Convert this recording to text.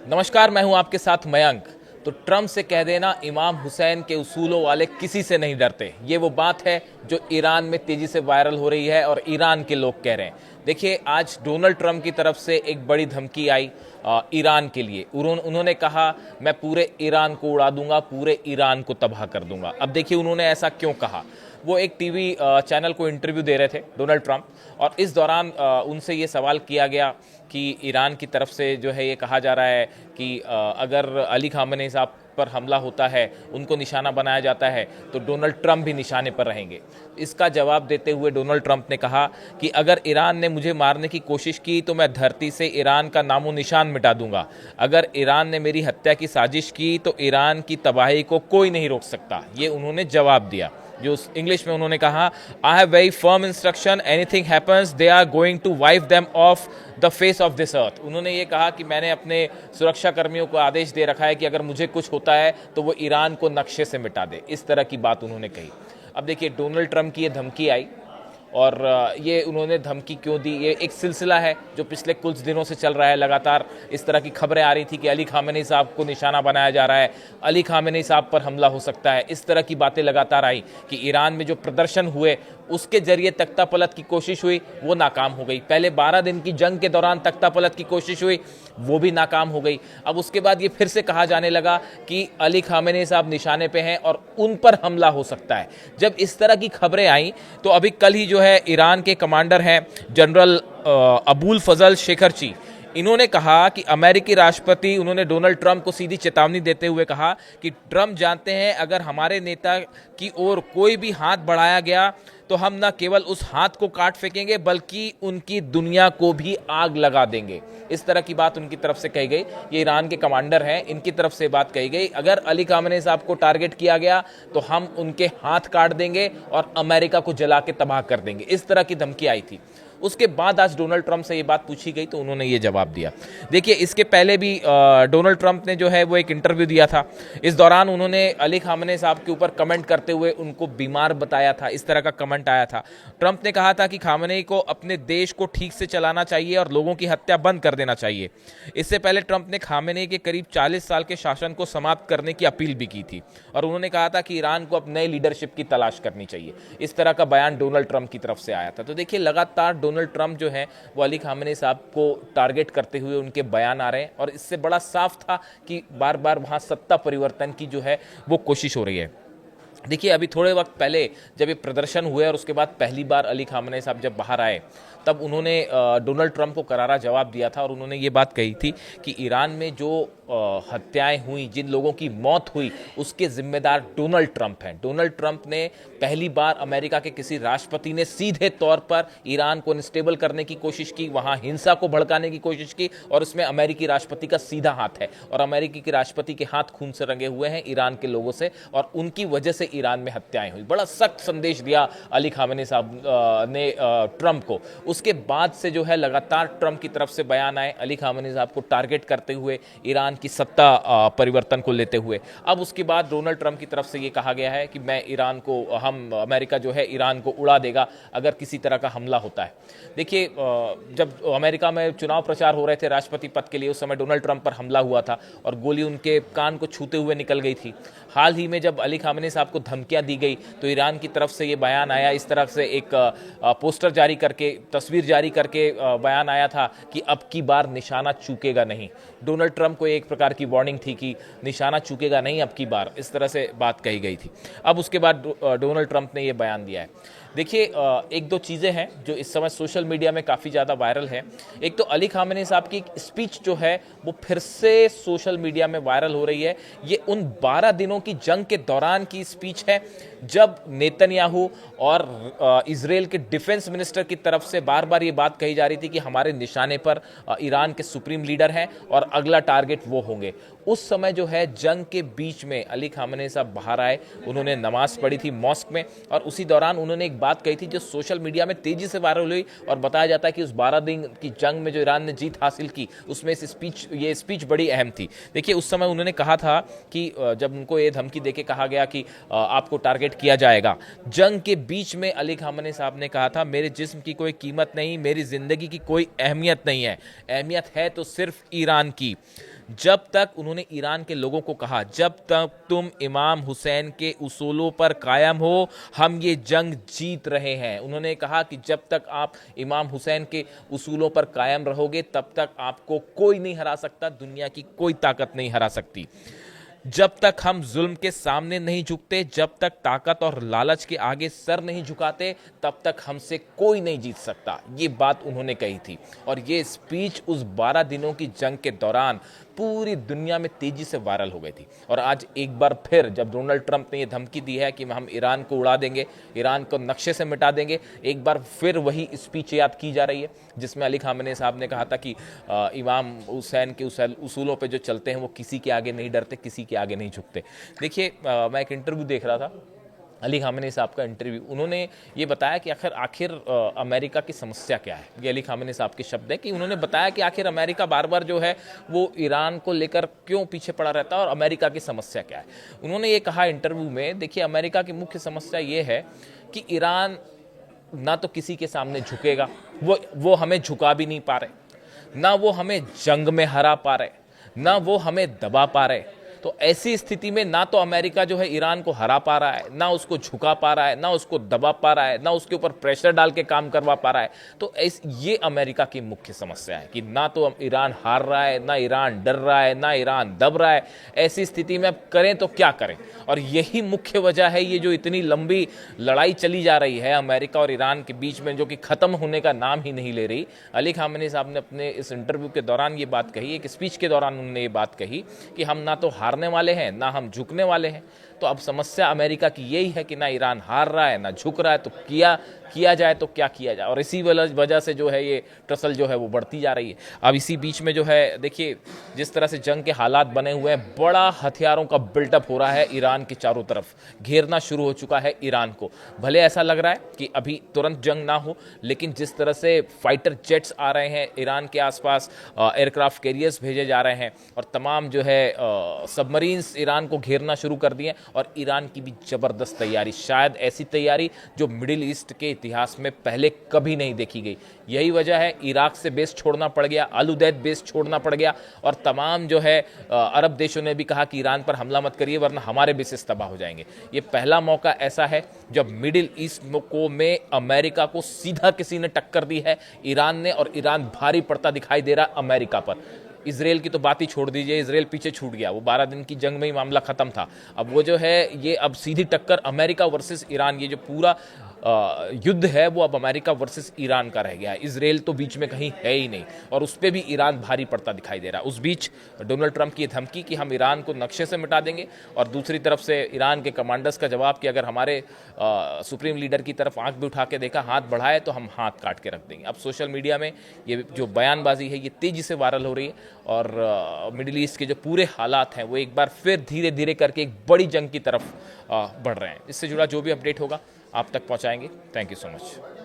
नमस्कार, मैं हूं आपके साथ मयंक। तो ट्रम्प से कह देना इमाम हुसैन के उसूलों वाले किसी से नहीं डरते, ये वो बात है जो ईरान में तेजी से वायरल हो रही है और ईरान के लोग कह रहे हैं। देखिए, आज डोनाल्ड ट्रम्प की तरफ से एक बड़ी धमकी आई ईरान के लिए। उन्होंने कहा, मैं पूरे ईरान को उड़ा दूंगा, पूरे ईरान को तबाह कर दूंगा। अब देखिए, उन्होंने ऐसा क्यों कहा। वो एक टीवी चैनल को इंटरव्यू दे रहे थे डोनाल्ड ट्रम्प, और इस दौरान उनसे ये सवाल किया गया कि ईरान की तरफ से जो है ये कहा जा रहा है कि अगर अली खामेनी साहब पर हमला होता है, उनको निशाना बनाया जाता है, तो डोनाल्ड ट्रम्प भी निशाने पर रहेंगे। इसका जवाब देते हुए डोनाल्ड ट्रम्प ने कहा कि अगर ईरान ने मुझे मारने की कोशिश की तो मैं धरती से ईरान का नामो निशान मिटा दूंगा। अगर ईरान ने मेरी हत्या की साजिश की तो ईरान की तबाही को कोई नहीं रोक सकता। ये उन्होंने जवाब दिया। जो इंग्लिश में उन्होंने कहा, I have very firm instruction, anything happens they are going to wipe them off the face of this earth. उन्होंने ये कहा कि मैंने अपने सुरक्षा कर्मियों को आदेश दे रखा है कि अगर मुझे कुछ होता है तो वो ईरान को नक्शे से मिटा दे। इस तरह की बात उन्होंने कही। अब देखिए, डोनाल्ड ट्रम्प की ये धमकी आई, और ये उन्होंने धमकी क्यों दी, ये एक सिलसिला है जो पिछले कुछ दिनों से चल रहा है। लगातार इस तरह की खबरें आ रही थी कि अली खामेनी साहब को निशाना बनाया जा रहा है, अली खामेनी साहब पर हमला हो सकता है। इस तरह की बातें लगातार आई कि ईरान में जो प्रदर्शन हुए उसके जरिए तख्तापलट की कोशिश हुई, वो नाकाम हो गई। पहले 12 दिन की जंग के दौरान तख्तापलट की कोशिश हुई, वो भी नाकाम हो गई। अब उसके बाद ये फिर से कहा जाने लगा कि अली खामेनी साहब निशाने पे हैं और उन पर हमला हो सकता है। जब इस तरह की खबरें आई तो अभी कल ही जो है ईरान के कमांडर हैं जनरल अबुल फजल शेखरची, इन्होंने कहा कि अमेरिकी राष्ट्रपति, उन्होंने डोनाल्ड ट्रम्प को सीधी चेतावनी देते हुए कहा कि ट्रम्प जानते हैं अगर हमारे नेता की ओर कोई भी हाथ बढ़ाया गया तो हम न केवल उस हाथ को काट फेंकेंगे बल्कि उनकी दुनिया को भी आग लगा देंगे। इस तरह की बात उनकी तरफ से कही गई। ये ईरान के कमांडर हैं, इनकी तरफ से बात कही गई, अगर अली खामेनी साहब को टारगेट किया गया तो हम उनके हाथ काट देंगे और अमेरिका को जला के तबाह कर देंगे। इस तरह की धमकी आई थी। उसके बाद आज डोनाल्ड ट्रम्प से ये बात पूछी गई तो उन्होंने ये जवाब दिया। देखिए, इसके पहले भी डोनाल्ड ट्रम्प ने जो है वो एक इंटरव्यू दिया था। इस दौरान उन्होंने अली खामेनी साहब के ऊपर कमेंट करते हुए उनको बीमार बताया था। इस तरह का कमेंट आया था। ट्रम्प ने कहा था कि खामेनी को अपने देश को ठीक से चलाना चाहिए और लोगों की हत्या बंद कर देना चाहिए। इससे पहले ट्रम्प ने खामेनी के करीब 40 साल के शासन को समाप्त करने की अपील भी की थी, और उन्होंने कहा था कि ईरान को अब नए लीडरशिप की तलाश करनी चाहिए। इस तरह का बयान डोनाल्ड ट्रम्प की तरफ से आया था। तो देखिए, लगातार डोनाल्ड ट्रम्प जो है वो अली खामेनी साहब को टारगेट करते हुए उनके बयान आ रहे हैं, और इससे बड़ा साफ था कि बार बार वहां सत्ता परिवर्तन की जो है वो कोशिश हो रही है। देखिए, अभी थोड़े वक्त पहले जब ये प्रदर्शन हुए और उसके बाद पहली बार अली खामेनी साहब जब बाहर आए, तब उन्होंने डोनाल्ड ट्रम्प को करारा जवाब दिया था, और उन्होंने ये बात कही थी कि ईरान में जो हत्याएं हुई, जिन लोगों की मौत हुई, उसके जिम्मेदार डोनाल्ड ट्रम्प हैं। डोनाल्ड ट्रम्प ने पहली बार, अमेरिका के किसी राष्ट्रपति ने सीधे तौर पर ईरान को अनस्टेबल करने की कोशिश की, वहां हिंसा को भड़काने की कोशिश की, और उसमें अमेरिकी राष्ट्रपति का सीधा हाथ है। और अमेरिकी के राष्ट्रपति के हाथ खून से रंगे हुए हैं ईरान के लोगों से, और उनकी वजह से ईरान में हत्याएं हुई। बड़ा सख्त संदेश दिया अली खामेनी साहब ने ट्रम्प को। उसके बाद से जो है लगातार ट्रम्प की तरफ से बयान आए अली खामेनी साहब को टारगेट करते हुए, ईरान की सत्ता परिवर्तन को लेते हुए। अब उसके बाद डोनाल्ड ट्रम्प की तरफ से ये कहा गया है कि मैं ईरान को, अमेरिका जो है ईरान को उड़ा देगा अगर किसी तरह का हमला होता है। देखिए, जब अमेरिका में चुनाव प्रचार हो रहे थे राष्ट्रपति पद के लिए, उस समय डोनाल्ड ट्रम्प पर हमला हुआ था और गोली उनके कान को छूते हुए निकल गई थी। हाल ही में जब अली खामेनी साहब को धमकियां दी गई तो ईरान की तरफ से ये बयान आया, इस तरह से एक पोस्टर जारी करके, तस्वीर जारी करके बयान आया था कि अब की बार निशाना चूकेगा नहीं। डोनाल्ड ट्रम्प को एक प्रकार की वार्निंग थी कि निशाना चूकेगा नहीं अब की बार, इस तरह से बात कही गई थी। अब उसके बाद डोनाल्ड ट्रम्प ने ये बयान दिया है। देखिए, एक दो चीज़ें हैं जो इस समय सोशल मीडिया में काफ़ी ज़्यादा वायरल है। एक तो अली खामेनी साहब की स्पीच जो है वो फिर से सोशल मीडिया में वायरल हो रही है। ये उन 12 दिनों की जंग के दौरान की स्पीच है जब नेतन्याहू और इजराइल के डिफेंस मिनिस्टर की तरफ से बार बार ये बात कही जा रही थी कि हमारे निशाने पर ईरान के सुप्रीम लीडर हैं और अगला टारगेट वो होंगे। उस समय जो है जंग के बीच में अली खामेनी साहब बाहर आए, उन्होंने नमाज पढ़ी थी मॉस्क में, और उसी दौरान उन्होंने एक बात कही थी जो सोशल मीडिया में तेजी से वायरल हुई, और बताया जाता है कि उस 12 दिन की जंग में जो ईरान ने जीत हासिल की उसमें ये स्पीच बड़ी अहम थी। देखिए, उस समय उन्होंने कहा था कि जब उनको ये धमकी देके कहा गया कि आपको टारगेट किया जाएगा, जंग के बीच में अली खामेनी साहब ने कहा था, मेरे जिस्म की कोई कीमत नहीं, मेरी जिंदगी की कोई अहमियत नहीं है, अहमियत है तो सिर्फ ईरान की। जब तक उन्होंने ईरान के लोगों को कहा, जब तक तुम इमाम हुसैन के उसूलों पर कायम हो, हम ये जंग जीत रहे हैं। उन्होंने कहा कि जब तक आप इमाम हुसैन के उसूलों पर कायम रहोगे तब तक आपको कोई नहीं हरा सकता, दुनिया की कोई ताकत नहीं हरा सकती। जब तक हम जुल्म के सामने नहीं झुकते, जब तक ताकत और लालच के आगे सर नहीं झुकाते, तब तक हमसे कोई नहीं जीत सकता। ये बात उन्होंने कही थी और ये स्पीच उस 12 दिनों की जंग के दौरान पूरी दुनिया में तेजी से वायरल हो गई थी। और आज एक बार फिर जब डोनाल्ड ट्रंप ने ये धमकी दी है कि हम ईरान को उड़ा देंगे, ईरान को नक्शे से मिटा देंगे, एक बार फिर वही स्पीच याद की जा रही है जिसमें अली खामेनी साहब ने कहा था कि इमाम हुसैन के उसूलों पे जो चलते हैं वो किसी के आगे नहीं डरते, किसी के आगे नहीं झुकते। देखिए, मैं एक इंटरव्यू देख रहा था, अली खामेनी साहब का इंटरव्यू। उन्होंने ये बताया कि आखिर अमेरिका की समस्या क्या है। ये अली खामेनी साहब के शब्द है कि उन्होंने बताया कि आखिर अमेरिका बार बार जो है वो ईरान को लेकर क्यों पीछे पड़ा रहता है और अमेरिका की समस्या क्या है। उन्होंने ये कहा इंटरव्यू में, देखिए अमेरिका की मुख्य समस्या ये है कि ईरान ना तो किसी के सामने झुकेगा, वो हमें झुका भी नहीं पा रहे, ना वो हमें जंग में हरा पा रहे, ना वो हमें दबा पा रहे। तो ऐसी स्थिति में ना तो अमेरिका जो है ईरान को हरा पा रहा है, ना उसको झुका पा रहा है, ना उसको दबा पा रहा है, ना उसके ऊपर प्रेशर डाल के काम करवा पा रहा है। तो ये अमेरिका की मुख्य समस्या है कि ना तो ईरान हार रहा है, ना ईरान डर रहा है, ना ईरान दब रहा है। ऐसी स्थिति में अब करें तो क्या करें। और यही मुख्य वजह है ये जो इतनी लंबी लड़ाई चली जा रही है अमेरिका और ईरान के बीच में, जो कि खत्म होने का नाम ही नहीं ले रही। अली खामेनी साहब ने अपने इस इंटरव्यू के दौरान ये बात कही, एक स्पीच के दौरान उन्होंने ये बात कही कि हम ना तो हारने वाले हैं, ना हम झुकने वाले हैं। तो अब समस्या अमेरिका की यही है कि ना ईरान हार रहा है, ना झुक रहा है, तो किया जाए तो क्या किया जाए। और इसी वजह से जो है ये टसल जो है वो बढ़ती जा रही है। अब इसी बीच में जो है देखिए जिस तरह से जंग के हालात बने हुए हैं, बड़ा हथियारों का बिल्टअप हो रहा है ईरान के चारों तरफ, घेरना शुरू हो चुका है ईरान को। भले ऐसा लग रहा है कि अभी तुरंत जंग ना हो, लेकिन जिस तरह से फाइटर जेट्स आ रहे हैं ईरान के आसपास, एयरक्राफ्ट कैरियर्स भेजे जा रहे हैं और तमाम जो है सबमरीन्स ईरान को घेरना शुरू कर दिए, और ईरान की भी जबरदस्त तैयारी, शायद ऐसी तैयारी जो मिडिल ईस्ट के इतिहास में पहले कभी नहीं देखी गई। यही वजह है इराक से बेस छोड़ना पड़ गया, अल उदैद बेस छोड़ना पड़ गया, और तमाम जो है अरब देशों ने भी कहा कि ईरान पर हमला मत करिए वरना हमारे बेसिस तबाह हो जाएंगे। ये पहला मौका ऐसा है जब मिडिल ईस्ट में अमेरिका को सीधा किसी ने टक्कर दी है ईरान ने, और ईरान भारी पड़ता दिखाई दे रहा है अमेरिका पर। इजराइल की तो बात ही छोड़ दीजिए, इजराइल पीछे छूट गया, वो 12 दिन की जंग में ही मामला खत्म था। अब वो जो है ये अब सीधी टक्कर अमेरिका वर्सेस ईरान, ये जो पूरा युद्ध है वो अब अमेरिका वर्सेस ईरान का रह गया है। इजराइल तो बीच में कहीं है ही नहीं, और उस पर भी ईरान भारी पड़ता दिखाई दे रहा है। उस बीच डोनाल्ड ट्रंप की धमकी कि हम ईरान को नक्शे से मिटा देंगे, और दूसरी तरफ से ईरान के कमांडर्स का जवाब कि अगर हमारे सुप्रीम लीडर की तरफ आंख भी उठा के देखा, हाथ बढ़ाए तो हम हाथ काट के रख देंगे। अब सोशल मीडिया में ये जो बयानबाजी है ये तेजी से वायरल हो रही है, और मिडिल ईस्ट के जो पूरे हालात हैं वो एक बार फिर धीरे धीरे करके एक बड़ी जंग की तरफ बढ़ रहे हैं। इससे जुड़ा जो भी अपडेट होगा आप तक पहुंचाएंगे। Thank you so much.